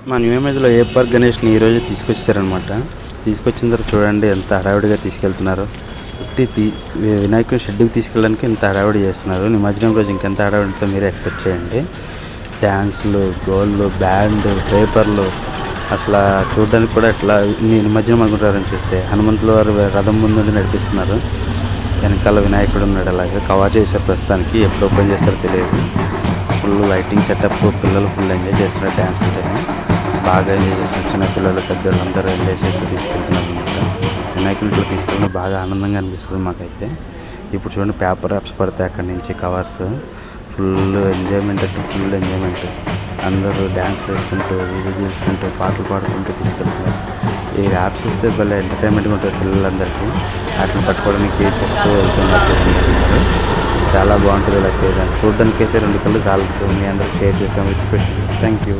మా న్యూ ఇమేజ్లో ఏపర్ గణేష్ని ఈరోజు తీసుకొచ్చారనమాట. తీసుకొచ్చిన తర్వాత చూడండి ఎంత హడావిడిగా తీసుకెళ్తున్నారు. వినాయకుని షెడ్కి తీసుకెళ్ళడానికి ఇంత హడావిడి చేస్తున్నారు. నిమజ్జనం రోజు ఇంకెంత హడావిడితో మీరే ఎక్స్పెక్ట్ చేయండి. డ్యాన్సులు, గోళ్ళు, బ్యాండ్, పేపర్లు, అసలు చూడడానికి కూడా ఎట్లా నిమజ్జనం అనుకుంటారని చూస్తే హనుమంతుల వారు రథం ముందు నడిపిస్తున్నారు. వెనకాల వినాయకుడు ఉన్నాడు. అలాగే కవర్ చేశారు. ప్రస్తుతానికి ఎప్పుడు ఓపెన్ చేస్తారో తెలియదు. ఫుల్ లైటింగ్ సెటప్, పిల్లలు ఫుల్ ఎంజాయ్ చేస్తున్నారు. డ్యాన్స్తో బాగా ఎంజాయ్ చేస్తున్నారు. చిన్నపిల్లలు, పెద్దలు అందరూ ఎంజాయ్ చేస్తూ తీసుకెళ్తున్నారు అనమాట. వినాయకుని కూడా తీసుకెళ్ళడం బాగా ఆనందంగా అనిపిస్తుంది మాకైతే. ఇప్పుడు చూడండి పేపర్ యాప్స్ పడతాయి అక్కడి నుంచి కవర్స్. ఫుల్ ఎంజాయ్మెంట్ అంటే ఫుల్ ఎంజాయ్మెంట్. అందరూ డ్యాన్స్ వేసుకుంటూ, విజిల్ చేసుకుంటూ, పాటలు పాడుకుంటూ తీసుకెళ్తున్నారు. ఈ యాప్స్ ఇస్తే భలే ఎంటర్టైన్మెంట్గా ఉంటుంది పిల్లలందరికీ. వాటిని పట్టుకోవడానికి చెప్తూ వెళ్తున్నారు. చాలా బాగుంటుంది ఇలా చేయడానికి. చూడడానికి అయితే 2 కళ్ళు చాలా. మీ అందరూ షేర్ చేస్తాం, విడిచిపెట్టి. Thank you.